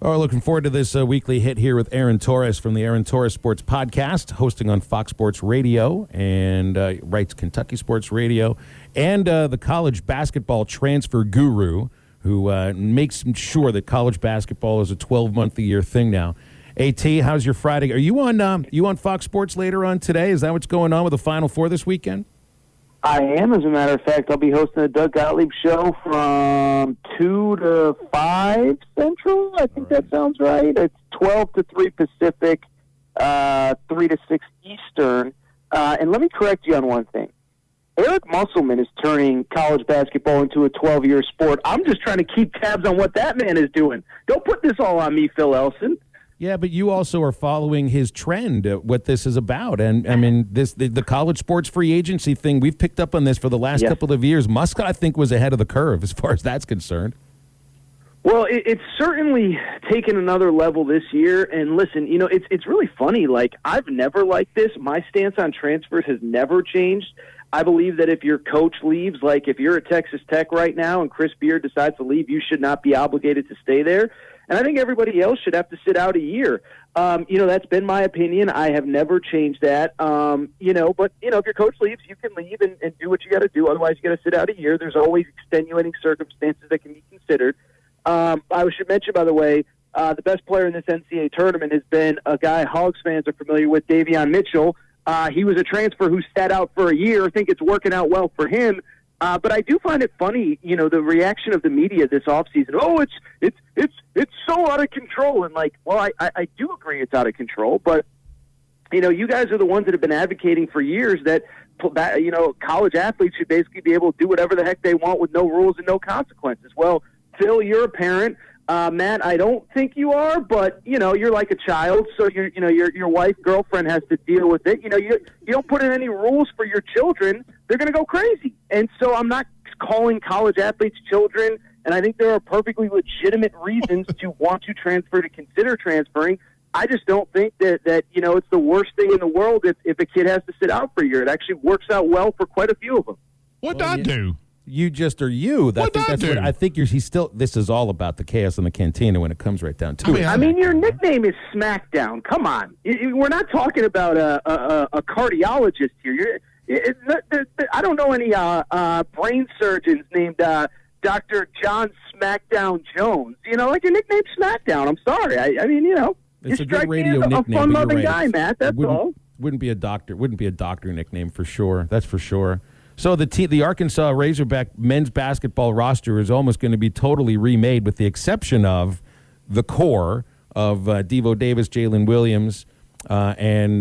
Oh, looking forward to this weekly hit here with Aaron Torres from the Aaron Torres Sports Podcast, hosting on Fox Sports Radio and writes Kentucky Sports Radio, and the college basketball transfer guru who makes sure that college basketball is a 12-month-a-year thing now. AT, how's your Friday? Are you on Fox Sports later on today? Is that what's going on with the Final Four this weekend? I am, as a matter of fact. I'll be hosting the Doug Gottlieb show from 2 to 5 Central. I think that sounds right. It's 12 to 3 Pacific, 3 to 6 Eastern. And let me correct you on one thing. Eric Musselman is turning college basketball into a 12-year sport. I'm just trying to keep tabs on what that man is doing. Don't put this all on me, Phil Elson. Yeah, but you also are following his trend, what this is about. And, I mean, the college sports free agency thing, we've picked up on this for the last couple of years. Musk, I think, was ahead of the curve as far as that's concerned. Well, it's certainly taken another level this year. And listen, you know, it's really funny. Like, I've never liked this. My stance on transfers has never changed. I believe that if your coach leaves, like if you're at Texas Tech right now and Chris Beard decides to leave, you should not be obligated to stay there. And I think everybody else should have to sit out a year. You know, that's been my opinion. I have never changed that. You know, but, you know, if your coach leaves, you can leave and do what you got to do. Otherwise, you got to sit out a year. There's always extenuating circumstances that can be considered. I should mention, by the way, the best player in this NCAA tournament has been a guy Hogs fans are familiar with, Davion Mitchell. He was a transfer who sat out for a year. I think it's working out well for him. But I do find it funny, you know, the reaction of the media this offseason. Oh, it's so out of control. And like, well, I do agree it's out of control. But, you know, you guys are the ones that have been advocating for years that, you know, college athletes should basically be able to do whatever the heck they want with no rules and no consequences. Well, Phil, you're a parent. Matt, I don't think you are, but, you know, you're like a child, so your wife, girlfriend has to deal with it. You know, you don't put in any rules for your children, they're going to go crazy. And so I'm not calling college athletes children, and I think there are perfectly legitimate reasons to want to transfer, to consider transferring. I just don't think that you know, it's the worst thing in the world if a kid has to sit out for a year. It actually works out well for quite a few of them. What'd I do? You just are you. I think he's still. This is all about the chaos in the cantina when it comes right down to it. I mean, your nickname is Smackdown. Come on, we're not talking about a cardiologist here. I don't know any brain surgeons named Dr. John Smackdown Jones. You know, like your nickname Smackdown. I'm sorry. I mean, you know, it's you a good strike radio me as nickname. a fun-loving guy, Matt. That's all. Wouldn't be a doctor nickname for sure. That's for sure. So the Arkansas Razorback men's basketball roster is almost going to be totally remade, with the exception of the core of Devo Davis, Jalen Williams, and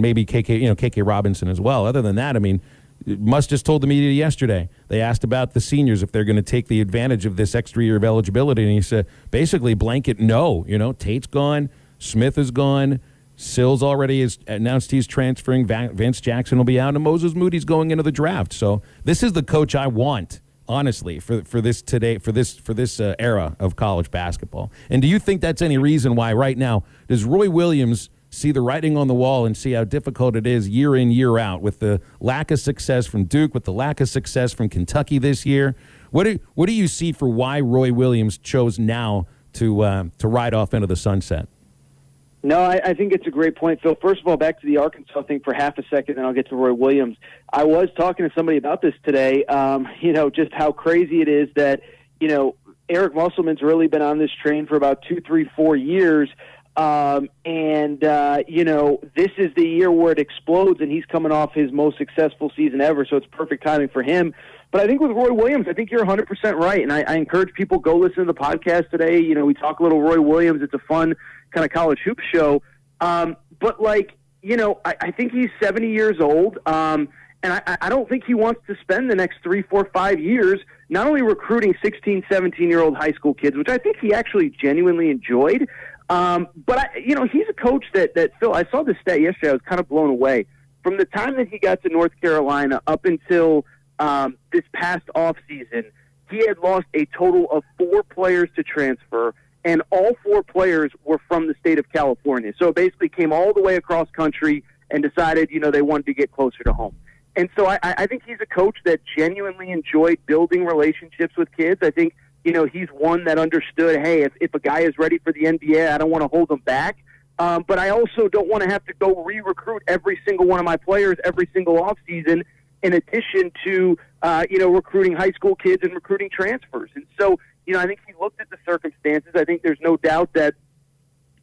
maybe KK Robinson as well. Other than that, I mean, Musk just told the media yesterday. They asked about the seniors if they're going to take the advantage of this extra year of eligibility, and he said basically blanket no. You know, Tate's gone, Smith is gone. Sills already has announced he's transferring. Vance Jackson will be out, and Moses Moody's going into the draft. So this is the coach I want, honestly, for this era of college basketball. And do you think that's any reason why right now does Roy Williams see the writing on the wall and see how difficult it is year in, year out, with the lack of success from Duke, with the lack of success from Kentucky this year? What do you see for why Roy Williams chose now to ride off into the sunset? No, I think it's a great point, Phil. First of all, back to the Arkansas thing for half a second, then I'll get to Roy Williams. I was talking to somebody about this today, you know, just how crazy it is that, you know, Eric Musselman's really been on this train for about 2, 3, 4 years. You know, this is the year where it explodes, and he's coming off his most successful season ever, so it's perfect timing for him. But I think with Roy Williams, I think you're 100% right, and I encourage people, go listen to the podcast today. You know, we talk a little Roy Williams. It's a fun kind of college hoop show. But, like, you know, I think he's 70 years old, and I don't think he wants to spend the next 3, 4, 5 years not only recruiting 16, 17-year-old high school kids, which I think he actually genuinely enjoyed, but, you know, he's a coach that Phil, I saw this stat yesterday. I was kind of blown away. From the time that he got to North Carolina up until this past offseason, he had lost a total of 4 players to transfer, and all 4 players were from the state of California. So it basically came all the way across country and decided, you know, they wanted to get closer to home. And so I think he's a coach that genuinely enjoyed building relationships with kids. I think, he's one that understood, hey, if a guy is ready for the NBA, I don't want to hold him back. But I also don't want to have to go re-recruit every single one of my players every single offseason, in addition to, recruiting high school kids and recruiting transfers. And so, I think he looked at the circumstances. I think there's no doubt that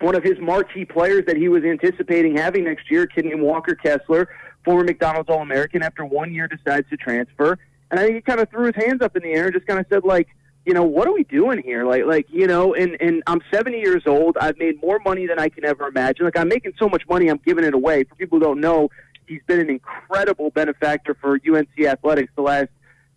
one of his marquee players that he was anticipating having next year, a kid named Walker Kessler, former McDonald's All-American, after 1 year decides to transfer. And I think he kind of threw his hands up in the air and just kind of said, like, what are we doing here? And I'm 70 years old. I've made more money than I can ever imagine. Like, I'm making so much money, I'm giving it away. For people who don't know, he's been an incredible benefactor for UNC athletics the last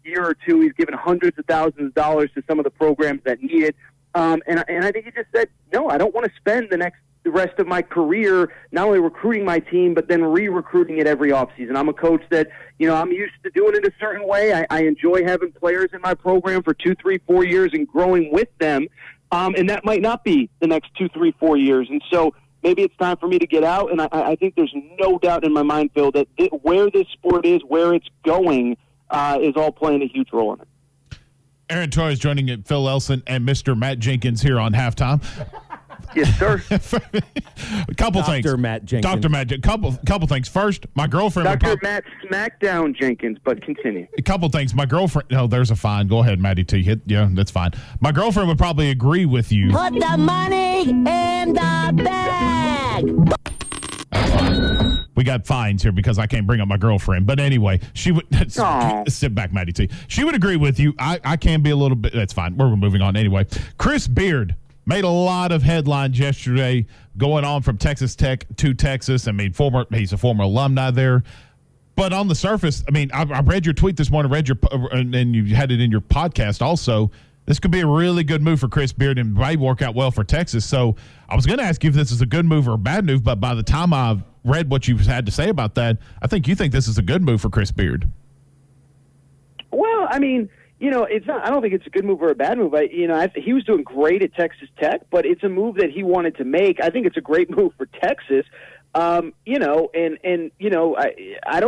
year or two. He's given hundreds of thousands of dollars to some of the programs that need it. And I think he just said, no, I don't want to spend the rest of my career not only recruiting my team, but then re-recruiting it every offseason. I'm a coach that, I'm used to doing it a certain way. I enjoy having players in my program for 2, 3, 4 years and growing with them. And that might not be the next 2, 3, 4 years. And so maybe it's time for me to get out. And I think there's no doubt in my mind, Phil, that where this sport is, where it's going, is all playing a huge role in it. Aaron Torres joining it, Phil Elson and Mr. Matt Jenkins here on Halftime. Yes, sir. A couple things. Dr. Matt Jenkins. Dr. Matt Jenkins. Couple things. First, my girlfriend. Dr. Matt Smackdown Jenkins, but continue. A couple things. My girlfriend. Oh, there's a fine. Go ahead, Matty T. Yeah, that's fine. My girlfriend would probably agree with you. Put the money in the bag. We got fines here because I can't bring up my girlfriend. But anyway, she would sit back, Matty T. She would agree with you. I can be a little bit. That's fine. We're moving on anyway. Chris Beard made a lot of headlines yesterday going on from Texas Tech to Texas. I mean, he's a former alumni there. But on the surface, I mean, I read your tweet this morning, and you had it in your podcast also. This could be a really good move for Chris Beard and might work out well for Texas. So I was going to ask you if this is a good move or a bad move, but by the time I've read what you've had to say about that, I think you think this is a good move for Chris Beard. Well, I mean, it's not. I don't think it's a good move or a bad move. He was doing great at Texas Tech, but it's a move that he wanted to make. I think it's a great move for Texas. I don't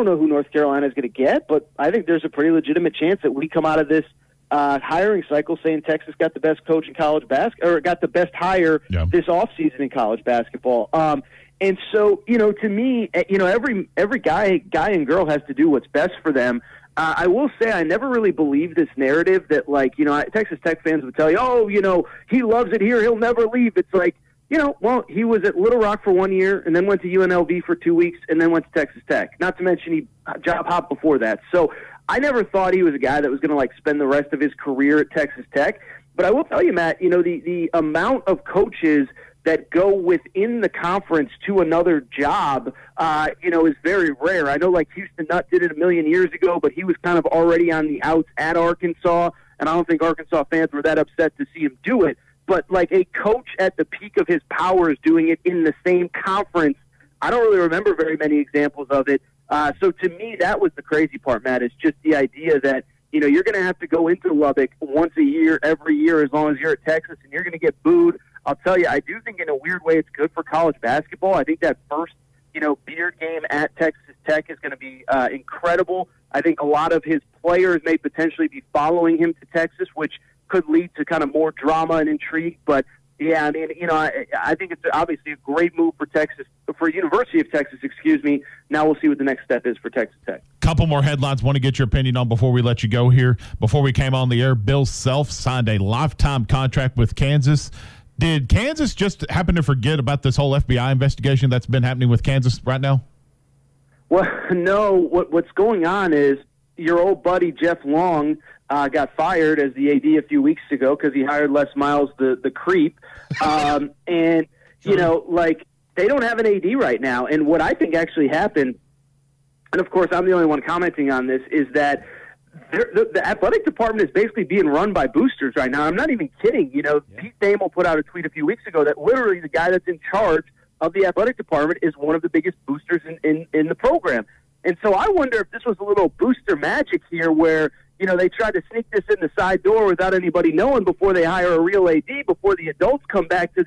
know who North Carolina is going to get, but I think there's a pretty legitimate chance that we come out of this hiring cycle saying Texas got the best coach in college basketball, or got the best hire this offseason in college basketball. And so, to me, every guy and girl has to do what's best for them. I will say I never really believed this narrative that, Texas Tech fans would tell you, he loves it here, he'll never leave. It's like, well, he was at Little Rock for 1 year and then went to UNLV for 2 weeks and then went to Texas Tech. Not to mention he job hopped before that. So I never thought he was a guy that was going to spend the rest of his career at Texas Tech. But I will tell you, Matt, the amount of coaches that go within the conference to another job, is very rare. I know Houston Nutt did it a million years ago, but he was kind of already on the outs at Arkansas, and I don't think Arkansas fans were that upset to see him do it. But a coach at the peak of his powers doing it in the same conference, I don't really remember very many examples of it. So to me, that was the crazy part, Matt, is just the idea that, you're going to have to go into Lubbock once a year, every year, as long as you're at Texas, and you're going to get booed. I'll tell you, I do think in a weird way it's good for college basketball. I think that first, Beard game at Texas Tech is going to be incredible. I think a lot of his players may potentially be following him to Texas, which could lead to kind of more drama and intrigue. But, yeah, I mean, I think it's obviously a great move for Texas, for University of Texas, excuse me. Now we'll see what the next step is for Texas Tech. Couple more headlines. Want to get your opinion on before we let you go here. Before we came on the air, Bill Self signed a lifetime contract with Kansas. Did Kansas just happen to forget about this whole FBI investigation that's been happening with Kansas right now? Well, no. What's going on is your old buddy Jeff Long got fired as the AD a few weeks ago because he hired Les Miles, the creep. And, they don't have an AD right now. And what I think actually happened, and of course I'm the only one commenting on this, is that the athletic department is basically being run by boosters right now. I'm not even kidding. Pete Thamel put out a tweet a few weeks ago that literally the guy that's in charge of the athletic department is one of the biggest boosters in the program. And so I wonder if this was a little booster magic here where, they tried to sneak this in the side door without anybody knowing before they hire a real AD, before the adults come back to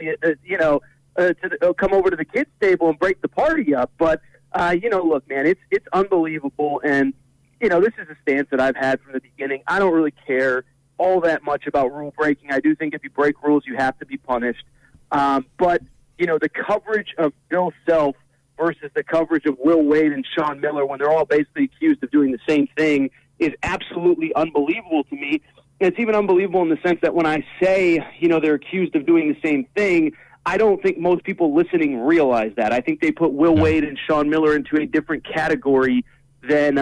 come over to the kids' table and break the party up. But, look, man, it's unbelievable. And, this is a stance that I've had from the beginning. I don't really care all that much about rule breaking. I do think if you break rules, you have to be punished. But, the coverage of Bill Self versus the coverage of Will Wade and Sean Miller when they're all basically accused of doing the same thing is absolutely unbelievable to me. It's even unbelievable in the sense that when I say, they're accused of doing the same thing, I don't think most people listening realize that. I think they put Will Wade and Sean Miller into a different category than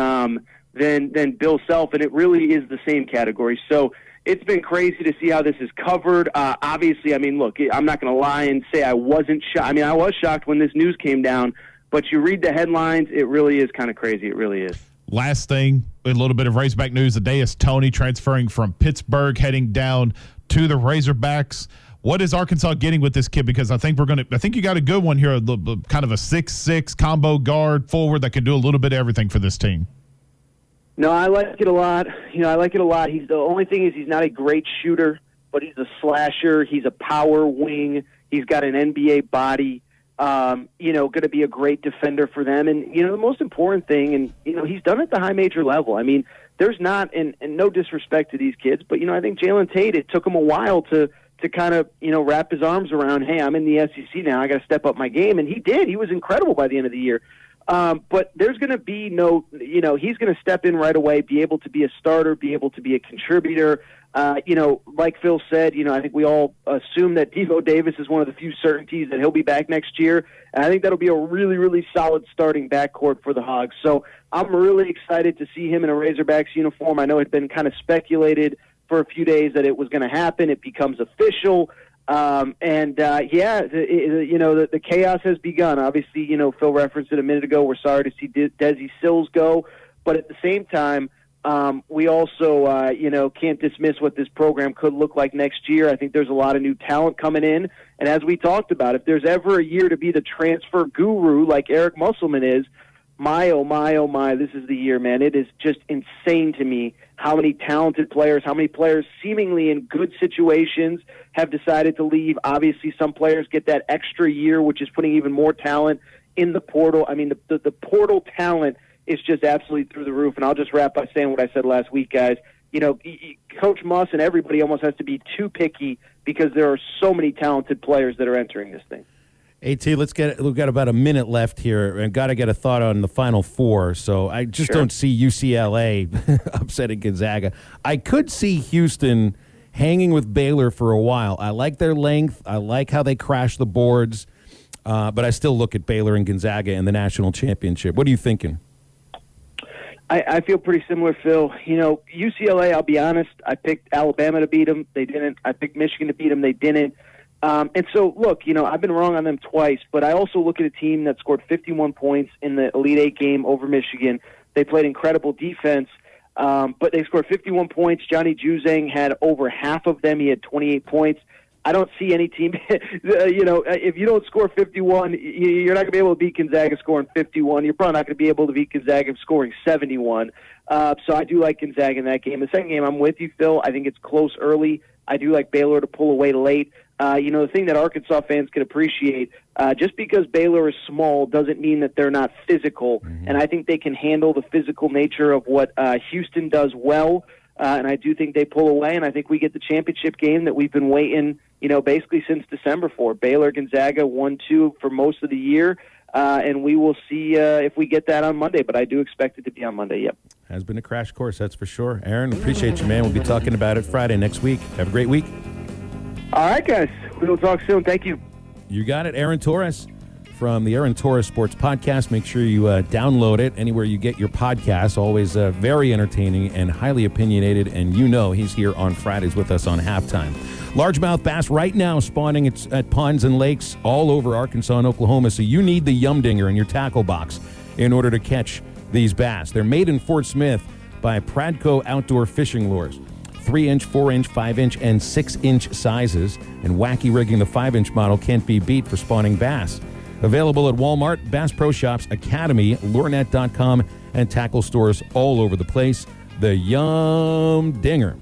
Bill Self, and it really is the same category. So it's been crazy to see how this is covered. Obviously, look, I'm not going to lie and say I wasn't shocked. I was shocked when this news came down, but you read the headlines, it really is kind of crazy. It really is. Last thing, a little bit of Razorback news. Adaius Toney transferring from Pittsburgh, heading down to the Razorbacks. What is Arkansas getting with this kid? Because I think you got a good one here, kind of a 6'6" combo guard forward that can do a little bit of everything for this team. No, I like it a lot. I like it a lot. The only thing is he's not a great shooter, but he's a slasher. He's a power wing. He's got an NBA body. Going to be a great defender for them. And, the most important thing, and, he's done it at the high major level. There's not, and no disrespect to these kids, but, I think Jalen Tate, it took him a while to kind of, wrap his arms around, hey, I'm in the SEC now, I got to step up my game. And he did. He was incredible by the end of the year. But there's going to be he's going to step in right away, be able to be a starter, be able to be a contributor. Like Phil said, I think we all assume that Devo Davis is one of the few certainties that he'll be back next year. And I think that'll be a really, really solid starting backcourt for the Hogs. So I'm really excited to see him in a Razorbacks uniform. I know it had been kind of speculated for a few days that it was going to happen. It becomes official. The chaos has begun. Obviously, Phil referenced it a minute ago. We're sorry to see Desi Sills go. But at the same time, we also, can't dismiss what this program could look like next year. I think there's a lot of new talent coming in. And as we talked about, if there's ever a year to be the transfer guru like Eric Musselman is, oh my, this is the year, man. It is just insane to me how many talented players, how many players seemingly in good situations have decided to leave. Obviously, some players get that extra year, which is putting even more talent in the portal. The portal talent is just absolutely through the roof. And I'll just wrap by saying what I said last week, guys. Coach Muss and everybody almost has to be too picky because there are so many talented players that are entering this thing. AT, we've got about a minute left here, and got to get a thought on the Final Four. So I just don't see UCLA upsetting Gonzaga. I could see Houston hanging with Baylor for a while. I like their length. I like how they crash the boards. But I still look at Baylor and Gonzaga in the national championship. What are you thinking? I feel pretty similar, Phil. UCLA, I'll be honest, I picked Alabama to beat them. They didn't. I picked Michigan to beat them. They didn't. And so, look, I've been wrong on them twice, but I also look at a team that scored 51 points in the Elite Eight game over Michigan. They played incredible defense, but they scored 51 points. Johnny Juzang had over half of them. He had 28 points. I don't see any team, if you don't score 51, you're not going to be able to beat Gonzaga scoring 51. You're probably not going to be able to beat Gonzaga scoring 71. So I do like Gonzaga in that game. The second game, I'm with you, Phil. I think it's close early. I do like Baylor to pull away late. The thing that Arkansas fans can appreciate, just because Baylor is small doesn't mean that they're not physical. Mm-hmm. And I think they can handle the physical nature of what Houston does well. And I do think they pull away, and I think we get the championship game that we've been waiting, basically since December for. Baylor, Gonzaga, 1-2 for most of the year, and we will see if we get that on Monday, but I do expect it to be on Monday, yep. Has been a crash course, that's for sure. Aaron, appreciate you, man. We'll be talking about it Friday next week. Have a great week. All right, guys. We will talk soon. Thank you. You got it. Aaron Torres from the Aaron Torres Sports Podcast. Make sure you download it anywhere you get your podcasts. Always very entertaining and highly opinionated. And he's here on Fridays with us on Halftime. Largemouth bass right now spawning at ponds and lakes all over Arkansas and Oklahoma. So you need the Yum Dinger in your tackle box in order to catch these bass. They're made in Fort Smith by Pradco Outdoor Fishing Lures. 3-inch, 4-inch, 5-inch, and 6-inch sizes. And wacky rigging the 5-inch model can't be beat for spawning bass. Available at Walmart, Bass Pro Shops, Academy, Lurenet.com, and tackle stores all over the place. The Yum Dinger.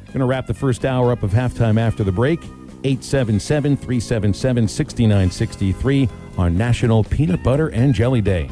Going to wrap the first hour up of Halftime after the break. 877-377-6963 on National Peanut Butter and Jelly Day.